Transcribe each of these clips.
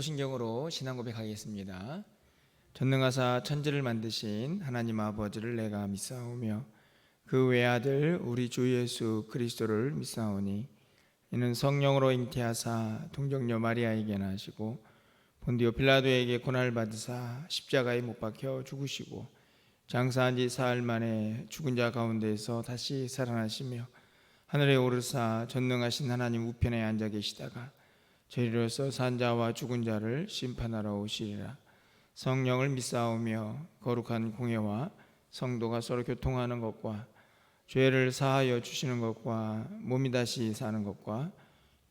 신경으로 신앙 고백하겠습니다. 전능하사 천지를 만드신 하나님 아버지를 내가 믿사오며 그 외아들 우리 주 예수 그리스도를 믿사오니 이는 성령으로 잉태하사 동정녀 마리아에게 나시고 본디오 빌라도에게 고난을 받으사 십자가에 못 박혀 죽으시고 장사한 지 사흘 만에 죽은 자 가운데서 다시 살아나시며 하늘에 오르사 전능하신 하나님 우편에 앉아 계시다가 저희로서 산 자와 죽은 자를 심판하러 오시리라. 성령을 믿사오며 거룩한 공예와 성도가 서로 교통하는 것과 죄를 사하여 주시는 것과 몸이 다시 사는 것과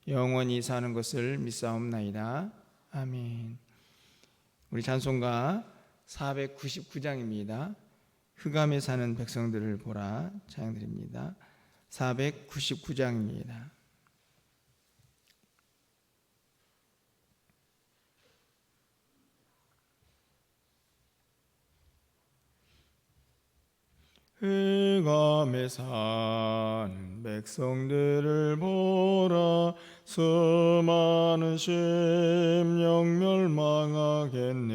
영원히 사는 것을 믿사옵나이다. 아멘. 우리 찬송가 499장입니다. 흑암에 사는 백성들을 보라 찬양드립니다. 499장입니다. 흑암에 사는 백성들을 보라. 수많은 심령 멸망하겠네.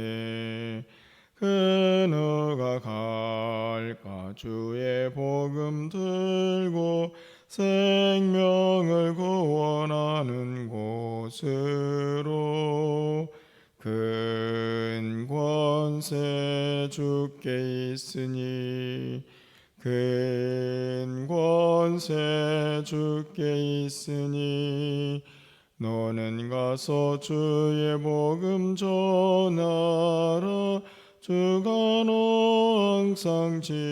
그 누가 갈까 주의 복음 들고 생명을 구원하는 곳으로. 큰 권세 주께 있으니 큰 권세 주께 있으니 너는 가서 주의 복음 전하라. 주가 너 항상 지키리라.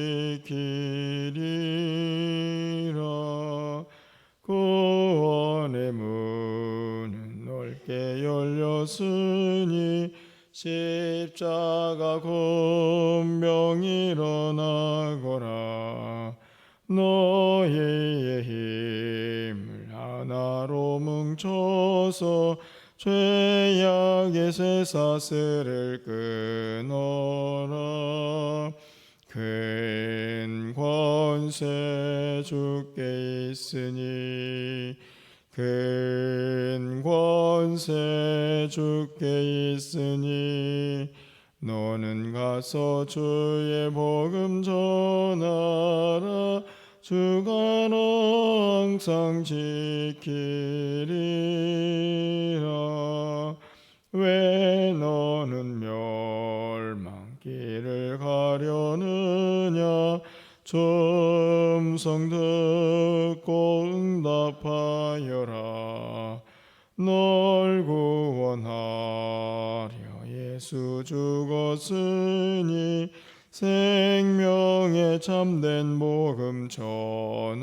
구원의 문은 넓게 열렸으니 십자가 군병 일어나거라. 너희의 힘을 하나로 뭉쳐서 죄악의 쇠사슬을 끊어라. 큰 권세 주께 있으니 큰 권세 주께 있으니 너는 가서 주의 복음 전하라. 주가 너 항상 지키리라. 왜 너는 멸망길을 가려느냐. 음성 듣고 응답하여라. 널 구원하려 예수 죽었으니 생명의 참된 복음 전하라.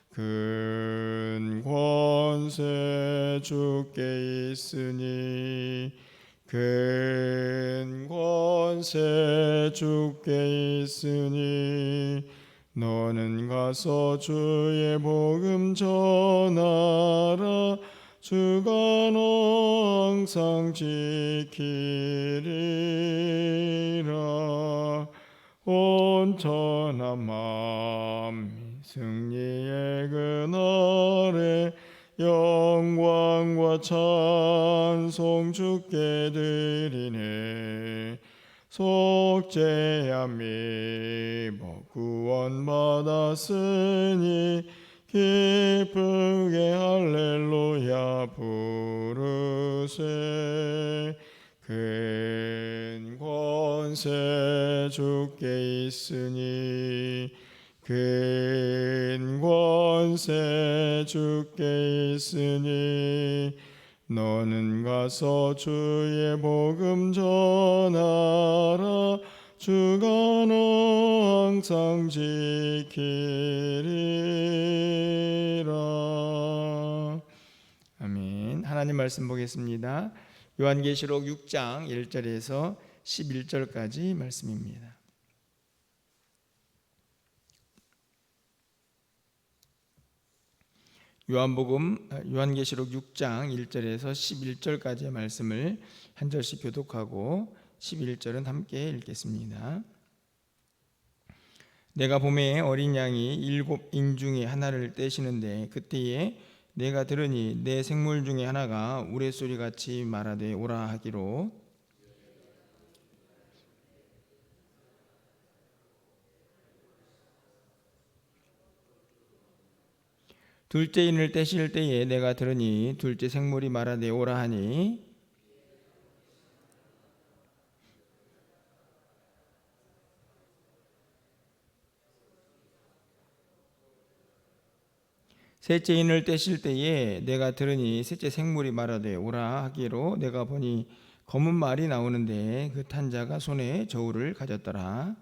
큰 권세 주께 있으니 큰 권세 주께 있으니 너는 가서 주의 복음 전하라. 주가 너 항상 지키리라. 온전한 만민 승리의 그날에 영광과 찬송 주께 드리네. 속죄함 입어 구원받았으니 기쁘게 할렐루야 부르세. 큰 권세 주께 있으니 큰 권세 주께 있으니 너는 가서 주의 복음 전하라. 주가 너 항상 지키리라. 아멘. 하나님 말씀 보겠습니다. 요한계시록 6장 1절에서 11절까지 말씀입니다. 요한계시록 6장 1절에서 11절까지의 말씀을 한 절씩 교독하고 11절은 함께 읽겠습니다. 내가 봄에 어린 양이 7 인중에 하나를 떼시는데 그때에 내가 들으니 내 생물 중에 하나가 우레소리 같이 말하되 오라 하기로 둘째 인을 떼실 때에 내가 들으니 둘째 생물이 말하되 오라 하니 셋째 인을 떼실 때에 내가 들으니 셋째 생물이 말하되 오라 하기로 내가 보니 검은 말이 나오는데 그 탄 자가 손에 저울을 가졌더라.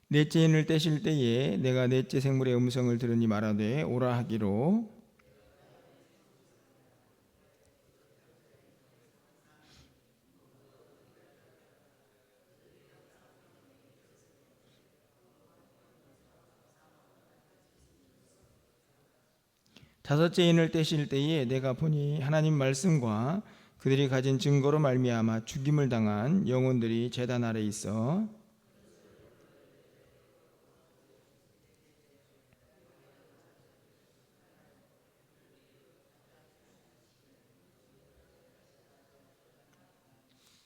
넷째 인을 떼실 때에 내가 넷째 생물의 음성을 들으니 말하되 오라 하기로 5째 인을 떼실 때에 내가 보니 하나님 말씀과 그들이 가진 증거로 말미암아 죽임을 당한 영혼들이 제단 아래 있어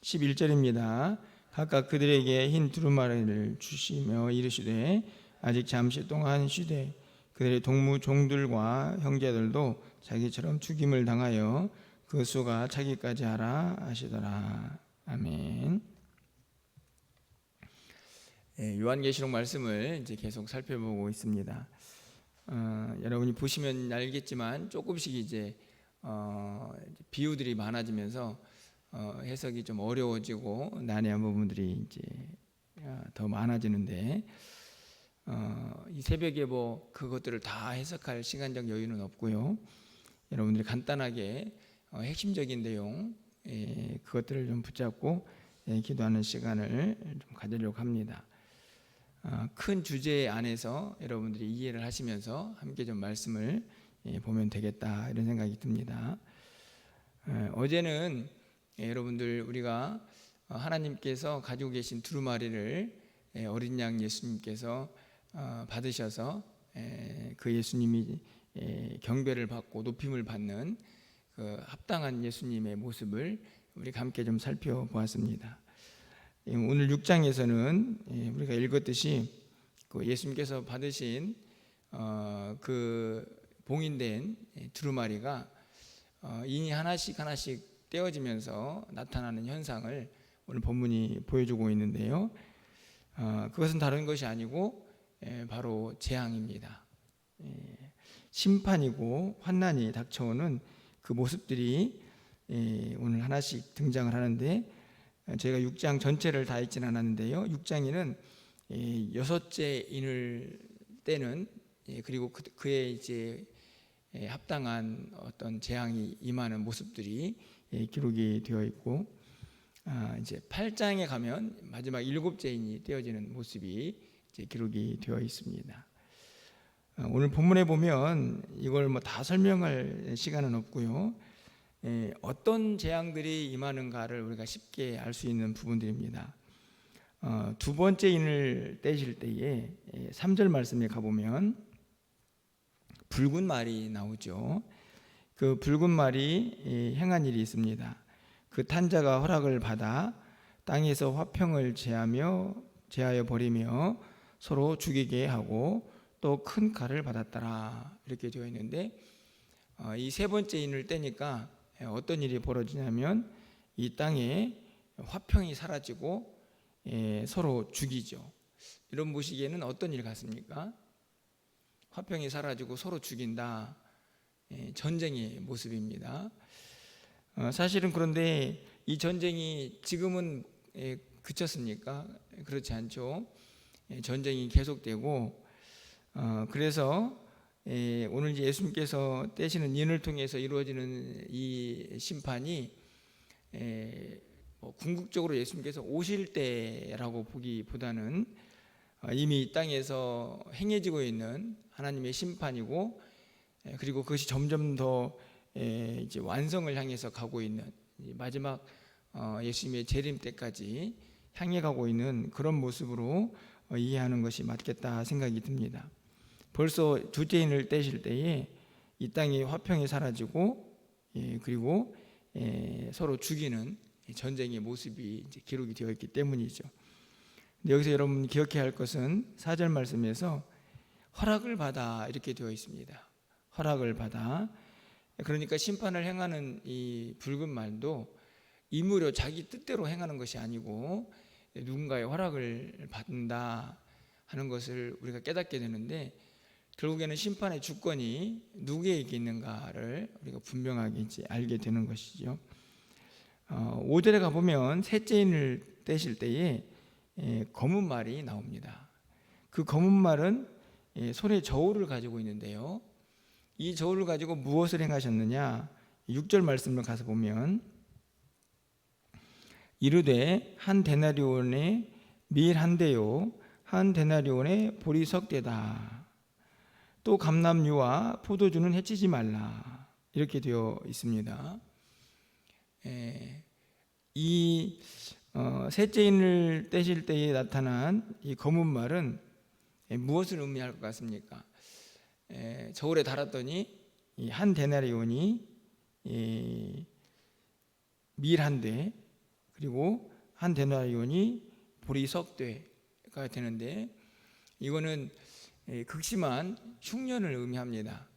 11절입니다. 각각 그들에게 흰 두루마리를 주시며 이르시되 아직 잠시 동안 쉬되 그들의 동무 종들과 형제들도 자기처럼 죽임을 당하여 그 수가 차기까지 하라 하시더라. 아멘. 요한계시록 말씀을 이제 계속 살펴보고 있습니다. 여러분이 보시면 알겠지만 조금씩 이제 비유들이 많아지면서 해석이 좀 어려워지고 난해한 부분들이 이제 더 많아지는데 이 새벽에 뭐 그것들을 다 해석할 시간적 여유는 없고요. 여러분들이 간단하게 핵심적인 내용 그것들을 좀 붙잡고 기도하는 시간을 좀 가지려고 합니다. 큰 주제 안에서 여러분들이 이해를 하시면서 함께 좀 말씀을 보면 되겠다 이런 생각이 듭니다. 어제는 여러분들 우리가 하나님께서 가지고 계신 두루마리를 어린 양 예수님께서 받으셔서 그 예수님이 경배를 받고 높임을 받는 그 합당한 예수님의 모습을 우리가 함께 좀 살펴보았습니다. 오늘 6장에서는 우리가 읽었듯이 그 예수님께서 받으신 그 봉인된 두루마리가 인이 하나씩 떼어지면서 나타나는 현상을 오늘 본문이 보여주고 있는데요. 그것은 다른 것이 아니고 바로 재앙입니다. 심판이고 환난이 닥쳐오는 그 모습들이 오늘 하나씩 등장을 하는데 저희가 6장 전체를 다 읽지는 않았는데요. 6장에는 6째 인을 떼는 그리고 그의 이제 합당한 어떤 재앙이 임하는 모습들이 기록이 되어 있고 이제 8장에 가면 마지막 7째 인이 떼어지는 모습이 이제 기록이 되어 있습니다. 오늘 본문에 보면 이걸 뭐 다 설명할 시간은 없고요. 어떤 재앙들이 임하는가를 우리가 쉽게 알 수 있는 부분들입니다. 두 번째 인을 떼실 때에 3절 말씀에 가보면 붉은 말이 나오죠. 그 붉은 말이 행한 일이 있습니다. 그 탄자가 허락을 받아 땅에서 화평을 제하여 버리며 서로 죽이게 하고 또 큰 칼을 받았더라 이렇게 되어 있는데 이 세 번째 인을 떼니까 어떤 일이 벌어지냐면 이 땅에 화평이 사라지고 서로 죽이죠. 이런 보시기에는 어떤 일 같습니까? 화평이 사라지고 서로 죽인다. 전쟁의 모습입니다. 사실은 그런데 이 전쟁이 지금은 그쳤습니까? 그렇지 않죠. 전쟁이 계속되고 그래서 오늘 이제 예수님께서 떼시는 인을 통해서 이루어지는 이 심판이 궁극적으로 예수님께서 오실 때라고 보기보다는 이미 이 땅에서 행해지고 있는 하나님의 심판이고 그리고 그것이 점점 더 이제 완성을 향해서 가고 있는 마지막 예수님의 재림 때까지 향해 가고 있는 그런 모습으로 이해하는 것이 맞겠다 생각이 듭니다. 벌써 두째인을 떼실 때에 이 땅이 화평이 사라지고 그리고 서로 죽이는 전쟁의 모습이 이제 기록이 되어 있기 때문이죠. 근데 여기서 여러분 기억해야 할 것은 4절 말씀에서 허락을 받아 이렇게 되어 있습니다. 허락을 받아. 그러니까 심판을 행하는 이 붉은 말도 임의로 자기 뜻대로 행하는 것이 아니고 누군가의 허락을 받는다 하는 것을 우리가 깨닫게 되는데, 결국에는 심판의 주권이 누구에게 있는가를 우리가 분명하게 이제 알게 되는 것이죠. 5절에 가보면 셋째인을 떼실 때에 검은 말이 나옵니다. 그 검은 말은 손에 저울을 가지고 있는데요, 이 저울을 가지고 무엇을 행하셨느냐? 6절 말씀을 가서 보면 이르되 한 데나리온에 밀 한 대요 한 데나리온에 보리 석 대다. 또 감람류와 포도주는 해치지 말라. 이렇게 되어 있습니다. 이 셋째인을 떼실 때에 나타난 이 검은 말은 무엇을 의미할 것 같습니까? 저울에 달았더니 한 데나리온이 밀 한 대, 그리고 한 데나리온이 보리 석 대가 되는데, 이거는 극심한 흉년을 의미합니다.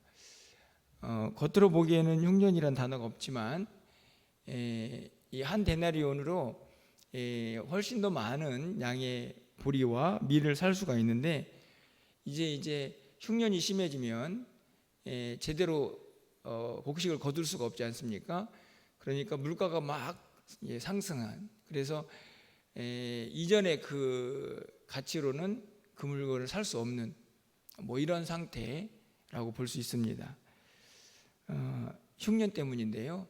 겉으로 보기에는 흉년이란 단어가 없지만 이 한 데나리온으로 훨씬 더 많은 양의 보리와 밀을 살 수가 있는데, 이제 흉년이 심해지면 제대로 곡식을 거둘 수가 없지 않습니까? 그러니까 물가가 막 상승한, 그래서 이전의 그 가치로는 그 물건을 살 수 없는 이런 상태라고 볼 수 있습니다. 흉년 때문인데요,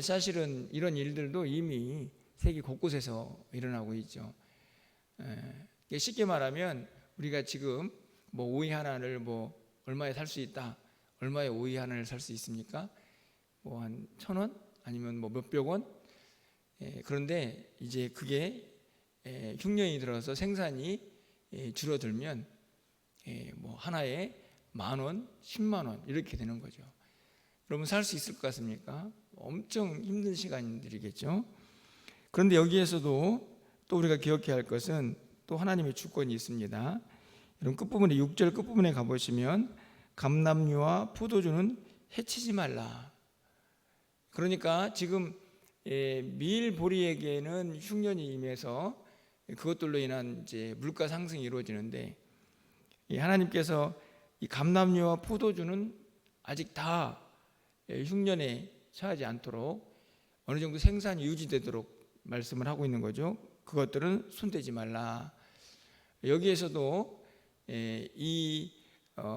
사실은 이런 일들도 이미 세계 곳곳에서 일어나고 있죠. 쉽게 말하면 우리가 지금 오이 하나를 얼마에 살 수 있다, 얼마에 오이 하나를 살 수 있습니까? 한 1,000원 아니면 몇백 원. 그런데 이제 그게 흉년이 들어서 생산이 줄어들면 하나에 10,000원, 10만 원 이렇게 되는 거죠. 여러분 살 수 있을 것 같습니까? 엄청 힘든 시간들이겠죠. 그런데 여기에서도 또 우리가 기억해야 할 것은 또 하나님의 주권이 있습니다. 여러분 끝부분에 6절 끝부분에 가보시면 감람류와 포도주는 해치지 말라. 그러니까 지금 밀 보리에게는 흉년이 임해서 그것들로 인한 이제 물가 상승이 이루어지는데, 하나님께서 이 감람류와 포도주는 아직 다 흉년에 처하지 않도록 어느 정도 생산이 유지되도록 말씀을 하고 있는 거죠. 그것들은 손대지 말라. 여기에서도 이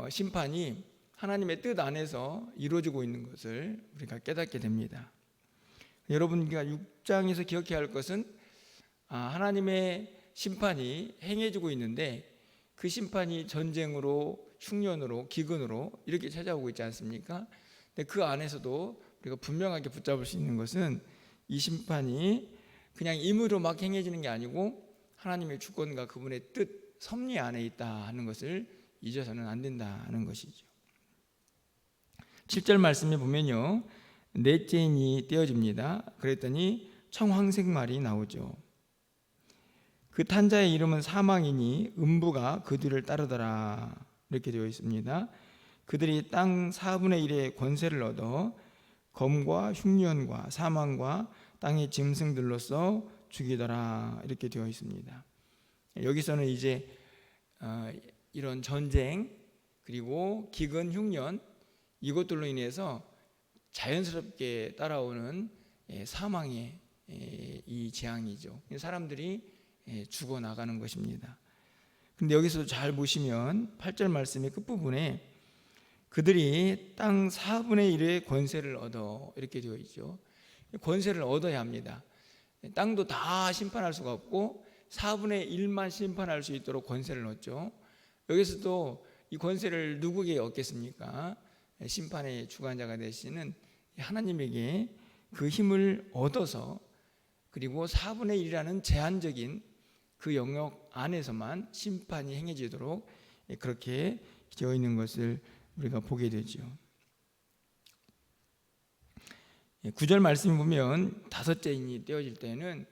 심판이 하나님의 뜻 안에서 이루어지고 있는 것을 우리가 깨닫게 됩니다. 여러분과 6장에서 기억해야 할 것은 하나님의 심판이 행해지고 있는데, 그 심판이 전쟁으로, 흉년으로, 기근으로 이렇게 찾아오고 있지 않습니까? 근데 그 안에서도 우리가 분명하게 붙잡을 수 있는 것은 이 심판이 그냥 임의로 막 행해지는 게 아니고 하나님의 주권과 그분의 뜻, 섭리 안에 있다 하는 것을 잊어서는 안 된다는 것이죠. 7절 말씀에 보면요, 넷째인이 떼어집니다. 그랬더니 청황색 말이 나오죠. 그 탄자의 이름은 사망이니 음부가 그 뒤를 따르더라. 이렇게 되어 있습니다. 그들이 땅 4분의 1의 권세를 얻어 검과 흉년과 사망과 땅의 짐승들로서 죽이더라. 이렇게 되어 있습니다. 여기서는 이제 이런 전쟁, 그리고 기근, 흉년, 이것들로 인해서 자연스럽게 따라오는 사망의 이 재앙이죠. 사람들이 죽어나가는 것입니다. 근데 여기서 잘 보시면 8절 말씀의 끝부분에 그들이 땅 4분의 1의 권세를 얻어 이렇게 되어 있죠. 권세를 얻어야 합니다. 땅도 다 심판할 수가 없고 4분의 1만 심판할 수 있도록 권세를 얻죠. 여기서도 이 권세를 누구에게 얻겠습니까? 심판의 주관자가 되시는 하나님에게 그 힘을 얻어서, 그리고 4분의 1이라는 제한적인 그 영역 안에서만 심판이 행해지도록 그렇게 되어 있는 것을 우리가 보게 되죠. 9절 말씀 보면 다섯째 인이 떼어질 때는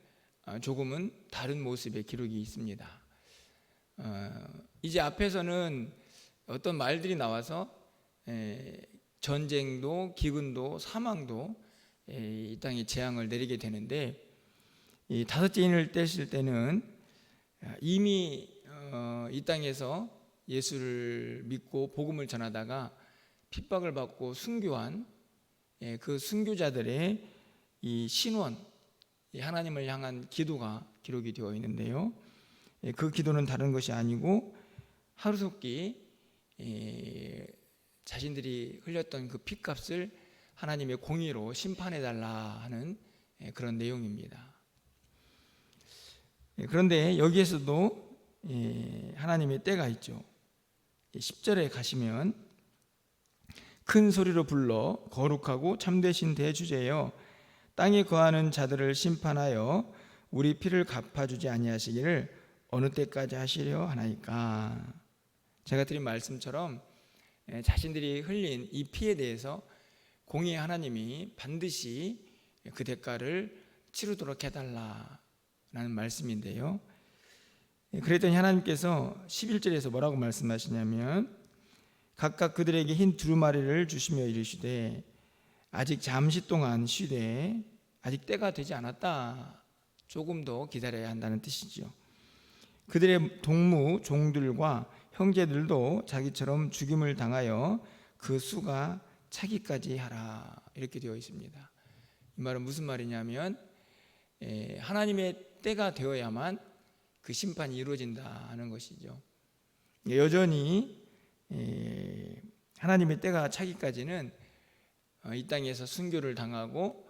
조금은 다른 모습의 기록이 있습니다. 이제 앞에서는 어떤 말들이 나와서 전쟁도 기근도 사망도 이 땅에 재앙을 내리게 되는데, 이 다섯째 인을 떼실 때는 이미 이 땅에서 예수를 믿고 복음을 전하다가 핍박을 받고 순교한 그 순교자들의 이 신원, 하나님을 향한 기도가 기록이 되어 있는데요, 그 기도는 다른 것이 아니고 하루속히 자신들이 흘렸던 그 핏값을 하나님의 공의로 심판해달라 하는 그런 내용입니다. 그런데 여기에서도 하나님의 때가 있죠. 10절에 가시면 큰 소리로 불러 거룩하고 참되신 대주제여, 땅에 거하는 자들을 심판하여 우리 피를 갚아주지 아니하시기를 어느 때까지 하시려 하나이까. 제가 드린 말씀처럼 자신들이 흘린 이 피에 대해서 공의의 하나님이 반드시 그 대가를 치르도록 해달라는 말씀인데요, 그랬더니 하나님께서 11절에서 뭐라고 말씀하시냐면 각각 그들에게 흰 두루마리를 주시며 이르시되 아직 잠시 동안 쉬되 아직 때가 되지 않았다, 조금 더 기다려야 한다는 뜻이죠. 그들의 동무 종들과 형제들도 자기처럼 죽임을 당하여 그 수가 차기까지 하라, 이렇게 되어 있습니다. 이 말은 무슨 말이냐면 하나님의 때가 되어야만 그 심판이 이루어진다는 것이죠. 여전히 하나님의 때가 차기까지는 이 땅에서 순교를 당하고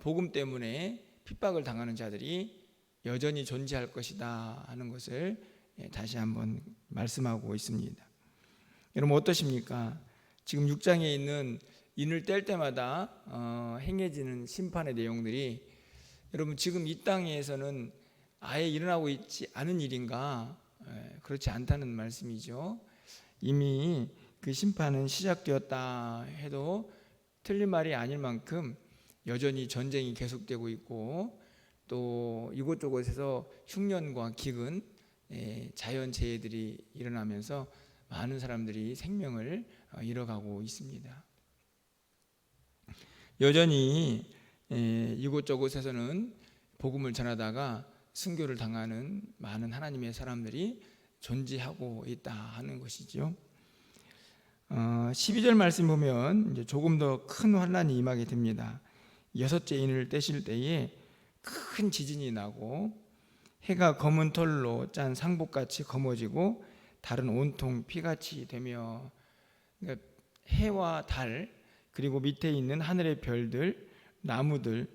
복음 때문에 핍박을 당하는 자들이 여전히 존재할 것이다 하는 것을 다시 한번 말씀하고 있습니다. 여러분 어떠십니까? 지금 6장에 있는 인을 뗄 때마다 행해지는 심판의 내용들이 여러분 지금 이 땅에서는 아예 일어나고 있지 않은 일인가? 그렇지 않다는 말씀이죠. 이미 그 심판은 시작되었다 해도 틀린 말이 아닐 만큼 여전히 전쟁이 계속되고 있고, 또 이곳저곳에서 흉년과 기근, 자연재해들이 일어나면서 많은 사람들이 생명을 잃어가고 있습니다. 여전히 이곳저곳에서는 복음을 전하다가 순교를 당하는 많은 하나님의 사람들이 존재하고 있다 하는 것이죠. 12절 말씀 보면 이제 조금 더 큰 환란이 임하게 됩니다. 여섯째 인을 떼실 때에 큰 지진이 나고 해가 검은 털로 짠 상복같이 검어지고 달은 온통 피같이 되며, 그러니까 해와 달 그리고 밑에 있는 하늘의 별들, 나무들,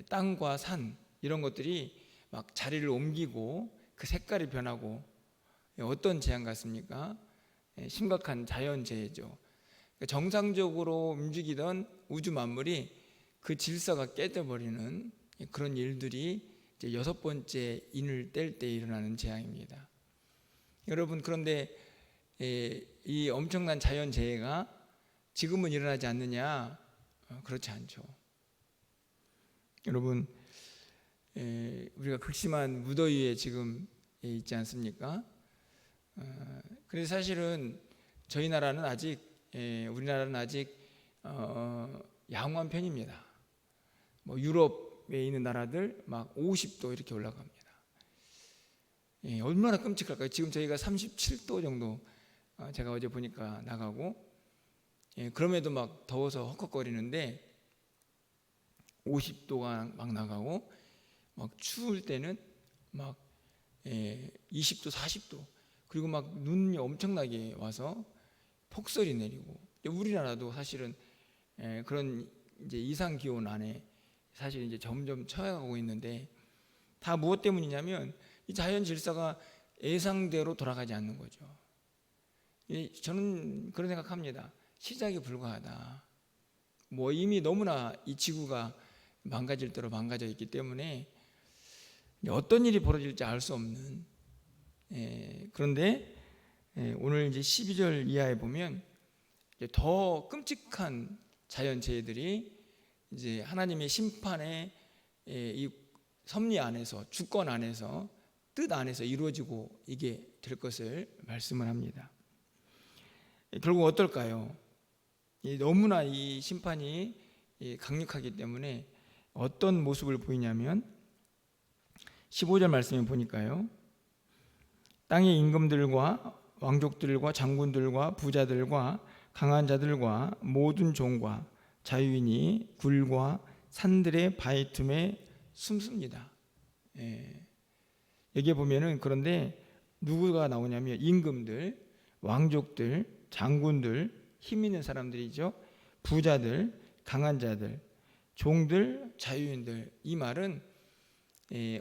땅과 산, 이런 것들이 막 자리를 옮기고 그 색깔이 변하고, 어떤 재앙 같습니까? 심각한 자연재해죠. 정상적으로 움직이던 우주 만물이 그 질서가 깨져버리는 그런 일들이 이제 여섯 번째 인을 뗄 때 일어나는 재앙입니다. 여러분, 그런데 이 엄청난 자연재해가 지금은 일어나지 않느냐? 그렇지 않죠. 여러분, 우리가 극심한 무더위에 지금 있지 않습니까? 그래서 사실은 저희 나라는 아직, 우리나라는 아직 양호한 편입니다. 뭐 유럽에 있는 나라들 막 50도 이렇게 올라갑니다. 얼마나 끔찍할까요? 지금 저희가 37도 정도 제가 어제 보니까 나가고, 그럼에도 막 더워서 헉헉거리는데 50도가 막 나가고, 막 추울 때는 막 20도 40도, 그리고 막 눈이 엄청나게 와서 폭설이 내리고, 우리나라도 사실은 그런 이제 이상 기온 안에 사실 이제 점점 처해가고 있는데, 다 무엇 때문이냐면 이 자연 질서가 예상대로 돌아가지 않는 거죠. 저는 그런 생각합니다. 시작에 불과하다. 뭐 이미 너무나 이 지구가 망가질 대로 망가져 있기 때문에 어떤 일이 벌어질지 알 수 없는, 그런데 오늘 이제 12절 이하에 보면 더 끔찍한 자연재해들이 이제 하나님의 심판의 이 섭리 안에서, 주권 안에서, 뜻 안에서 이루어지고 이게 될 것을 말씀을 합니다. 결국 어떨까요? 너무나 이 심판이 강력하기 때문에 어떤 모습을 보이냐면 15절 말씀에 보니까요, 땅의 임금들과 왕족들과 장군들과 부자들과 강한 자들과 모든 종과 자유인이 굴과 산들의 바위 틈에 숨습니다. 여기에 보면은, 그런데 누구가 나오냐면 임금들, 왕족들, 장군들, 힘 있는 사람들이죠. 부자들, 강한 자들, 종들, 자유인들. 이 말은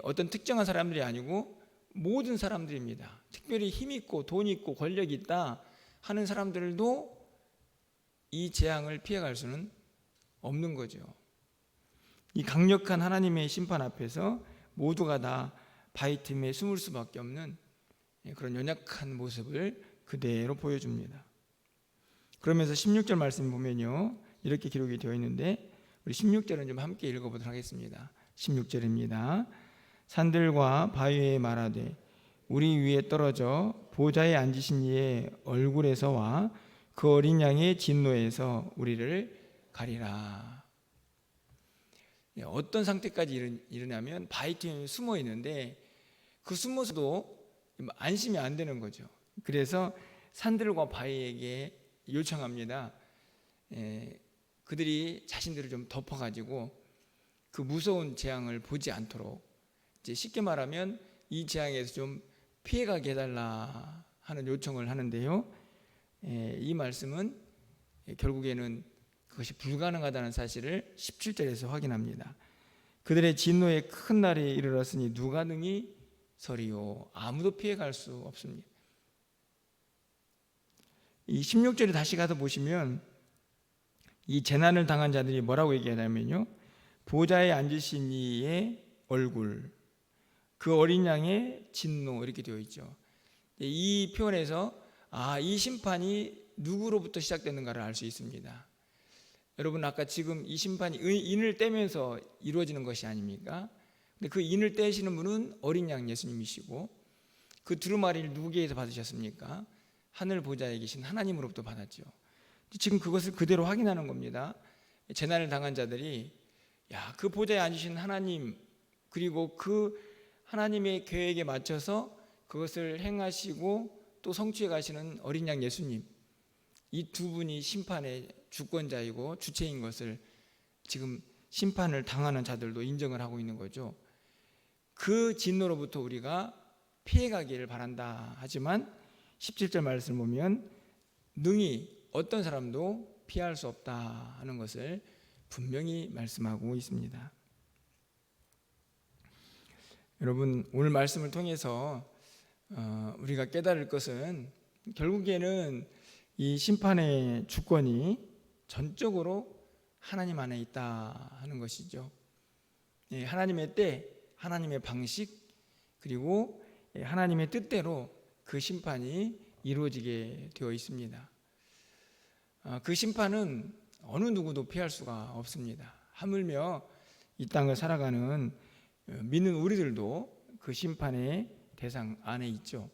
어떤 특정한 사람들이 아니고 모든 사람들입니다. 특별히 힘 있고 돈 있고 권력이 있다 하는 사람들도 이 재앙을 피해갈 수는 없는 거죠. 이 강력한 하나님의 심판 앞에서 모두가 다 바위 틈에 숨을 수밖에 없는 그런 연약한 모습을 그대로 보여줍니다. 그러면서 16절 말씀 보면요, 이렇게 기록이 되어 있는데 우리 16절은 좀 함께 읽어보도록 하겠습니다. 16절입니다. 산들과 바위에 말하되 우리 위에 떨어져 보좌에 앉으신 이의 얼굴에서와 그 어린 양의 진노에서 우리를 가리라. 어떤 상태까지 이르냐면 바위 틈에 숨어 있는데 그 숨어서도 안심이 안 되는 거죠. 그래서 산들과 바위에게 요청합니다. 그들이 자신들을 좀 덮어가지고 그 무서운 재앙을 보지 않도록, 이제 쉽게 말하면 이 재앙에서 좀 피해가게 해달라 하는 요청을 하는데요, 이 말씀은 결국에는 그것이 불가능하다는 사실을 17절에서 확인합니다. 그들의 진노의 큰 날이 이르렀으니 누가 능히 서리요. 아무도 피해갈 수 없습니다. 이 16절에 다시 가서 보시면 이 재난을 당한 자들이 뭐라고 얘기하냐면요, 보좌에 앉으신 이의 얼굴, 그 어린 양의 진노, 이렇게 되어 있죠. 이 표현에서 이 심판이 누구로부터 시작되는가를 알 수 있습니다. 여러분, 아까 지금 이 심판이 인을 떼면서 이루어지는 것이 아닙니까? 근데 그 인을 떼시는 분은 어린 양 예수님이시고, 그 두루마리를 누구에게서 받으셨습니까? 하늘 보좌에 계신 하나님으로부터 받았죠. 지금 그것을 그대로 확인하는 겁니다. 재난을 당한 자들이 그 보좌에 앉으신 하나님, 그리고 그 하나님의 계획에 맞춰서 그것을 행하시고 또 성취해 가시는 어린 양 예수님, 이 두 분이 심판의 주권자이고 주체인 것을 지금 심판을 당하는 자들도 인정을 하고 있는 거죠. 그 진노로부터 우리가 피해가기를 바란다 하지만 17절 말씀을 보면 능히 어떤 사람도 피할 수 없다 하는 것을 분명히 말씀하고 있습니다. 여러분, 오늘 말씀을 통해서 우리가 깨달을 것은 결국에는 이 심판의 주권이 전적으로 하나님 안에 있다 하는 것이죠. 하나님의 때, 하나님의 방식, 그리고 하나님의 뜻대로 그 심판이 이루어지게 되어 있습니다. 그 심판은 어느 누구도 피할 수가 없습니다. 하물며 이 땅을 살아가는 믿는 우리들도 그 심판의 대상 안에 있죠.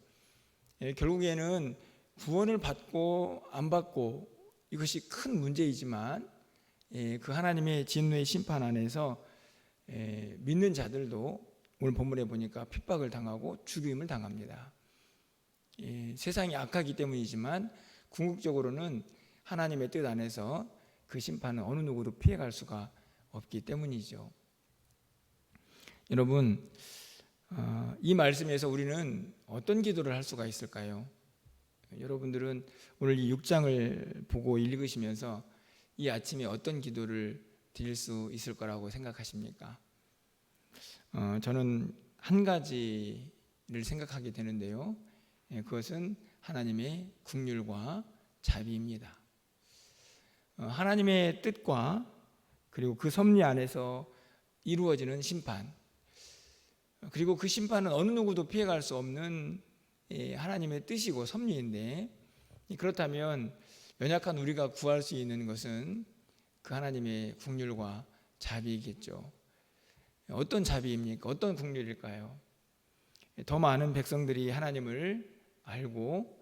결국에는 구원을 받고 안 받고 이것이 큰 문제이지만 그 하나님의 진노의 심판 안에서 믿는 자들도 오늘 본문에 보니까 핍박을 당하고 죽임을 당합니다. 세상이 악하기 때문이지만 궁극적으로는 하나님의 뜻 안에서 그 심판은 어느 누구도 피해갈 수가 없기 때문이죠. 여러분, 이 말씀에서 우리는 어떤 기도를 할 수가 있을까요? 여러분들은 오늘 이 6장을 보고 읽으시면서 이 아침에 어떤 기도를 드릴 수 있을 거라고 생각하십니까? 저는 한 가지를 생각하게 되는데요, 그것은 하나님의 긍휼과 자비입니다. 하나님의 뜻과 그리고 그 섭리 안에서 이루어지는 심판, 그리고 그 심판은 어느 누구도 피해갈 수 없는 하나님의 뜻이고 섭리인데, 그렇다면 연약한 우리가 구할 수 있는 것은 그 하나님의 긍휼과 자비이겠죠. 어떤 자비입니까? 어떤 긍휼일까요? 더 많은 백성들이 하나님을 알고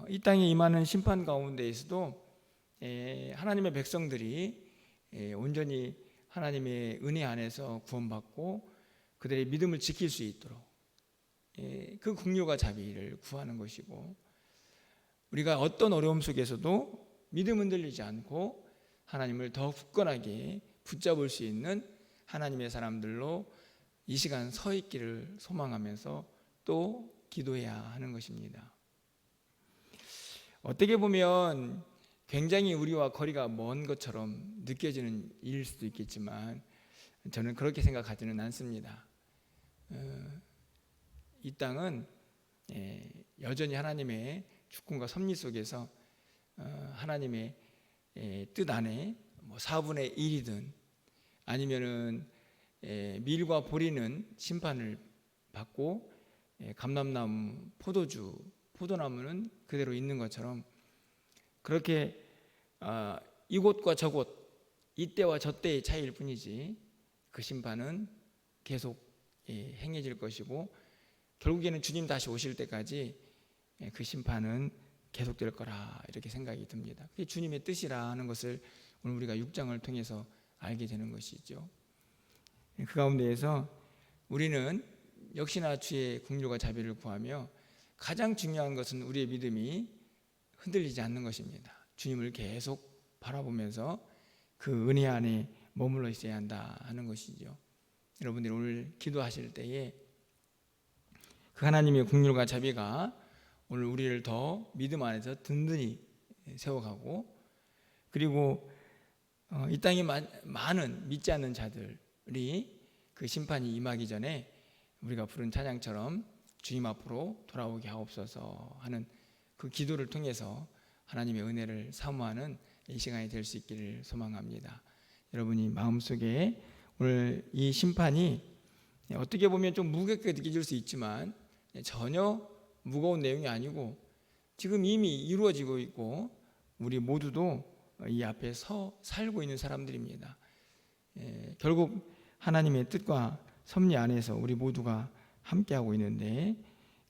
이 땅에 임하는 심판 가운데에서도 하나님의 백성들이 온전히 하나님의 은혜 안에서 구원받고 그들의 믿음을 지킬 수 있도록 그 긍휼과 자비를 구하는 것이고, 우리가 어떤 어려움 속에서도 믿음 흔들리지 않고 하나님을 더 굳건하게 붙잡을 수 있는 하나님의 사람들로 이 시간 서 있기를 소망하면서 또 기도해야 하는 것입니다. 어떻게 보면 굉장히 우리와 거리가 먼 것처럼 느껴지는 일일 수도 있겠지만 저는 그렇게 생각하지는 않습니다. 이 땅은 여전히 하나님의 주권과 섭리 속에서 하나님의 뜻 안에 4분의 1이든 아니면은 밀과 보리는 심판을 받고 감람나무, 포도주, 포도나무는 그대로 있는 것처럼, 그렇게 이곳과 저곳, 이때와 저때의 차이일 뿐이지 그 심판은 계속 행해질 것이고, 결국에는 주님 다시 오실 때까지 그 심판은 계속될 거라, 이렇게 생각이 듭니다. 그게 주님의 뜻이라는 것을 오늘 우리가 6장을 통해서 알게 되는 것이죠. 그 가운데에서 우리는 역시나 주의 긍휼과 자비를 구하며 가장 중요한 것은 우리의 믿음이 흔들리지 않는 것입니다. 주님을 계속 바라보면서 그 은혜 안에 머물러 있어야 한다 하는 것이죠. 여러분들이 오늘 기도하실 때에 그 하나님의 긍휼과 자비가 오늘 우리를 더 믿음 안에서 든든히 세워가고, 그리고 이 땅에 많은 믿지 않는 자들이 그 심판이 임하기 전에 우리가 부른 찬양처럼 주님 앞으로 돌아오게 하옵소서 하는 그 기도를 통해서 하나님의 은혜를 사모하는 이 시간이 될 수 있기를 소망합니다. 여러분이 마음속에 오늘 이 심판이 어떻게 보면 좀 무겁게 느껴질 수 있지만 전혀 무거운 내용이 아니고 지금 이미 이루어지고 있고 우리 모두도 이 앞에 살고 있는 사람들입니다. 결국 하나님의 뜻과 섭리 안에서 우리 모두가 함께하고 있는데,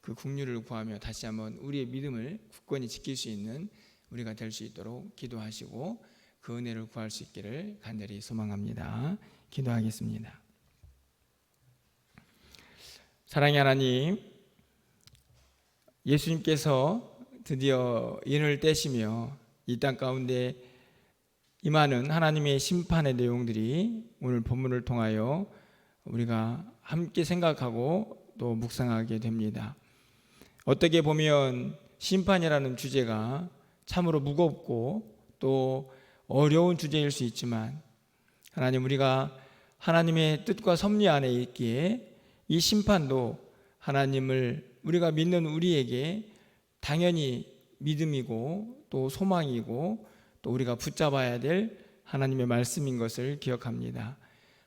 그 긍휼을 구하며 다시 한번 우리의 믿음을 굳건히 지킬 수 있는 우리가 될 수 있도록 기도하시고 그 은혜를 구할 수 있기를 간절히 소망합니다. 기도하겠습니다. 사랑의 하나님, 예수님께서 드디어 인을 떼시며 이 땅 가운데 임하는 하나님의 심판의 내용들이 오늘 본문을 통하여 우리가 함께 생각하고 또 묵상하게 됩니다. 어떻게 보면 심판이라는 주제가 참으로 무겁고 또 어려운 주제일 수 있지만, 하나님, 우리가 하나님의 뜻과 섭리 안에 있기에 이 심판도 하나님을 우리가 믿는 우리에게 당연히 믿음이고 또 소망이고 또 우리가 붙잡아야 될 하나님의 말씀인 것을 기억합니다.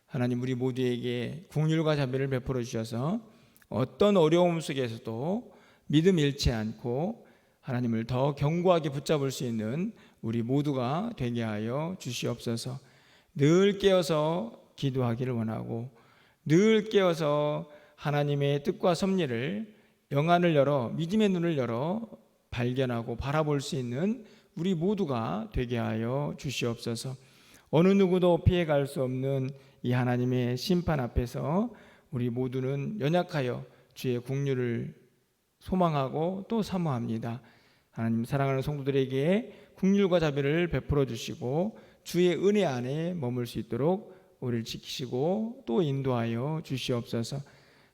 하나님, 우리 모두에게 긍휼과 자비를 베풀어 주셔서 어떤 어려움 속에서도 믿음 잃지 않고 하나님을 더 견고하게 붙잡을 수 있는 우리 모두가 되게 하여 주시옵소서. 늘 깨어서 기도하기를 원하고 늘 깨어서 하나님의 뜻과 섭리를 영안을 열어 믿음의 눈을 열어 발견하고 바라볼 수 있는 우리 모두가 되게 하여 주시옵소서. 어느 누구도 피해갈 수 없는 이 하나님의 심판 앞에서 우리 모두는 연약하여 주의 긍휼을 소망하고 또 사모합니다. 하나님, 사랑하는 성도들에게 긍휼과 자비를 베풀어 주시고 주의 은혜 안에 머물 수 있도록 우리를 지키시고 또 인도하여 주시옵소서.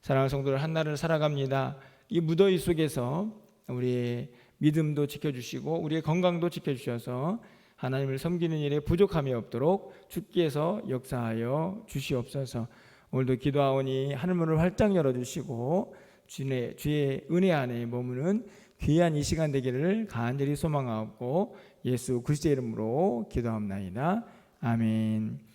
사랑하는 성도들, 한날을 살아갑니다. 이 무더위 속에서 우리의 믿음도 지켜주시고 우리의 건강도 지켜주셔서 하나님을 섬기는 일에 부족함이 없도록 주께서 역사하여 주시옵소서. 오늘도 기도하오니 하늘문을 활짝 열어주시고 주의 은혜 안에 머무는 귀한 이 시간 되기를 간절히 소망하옵고 예수 그리스도의 이름으로 기도합나이다. 아멘.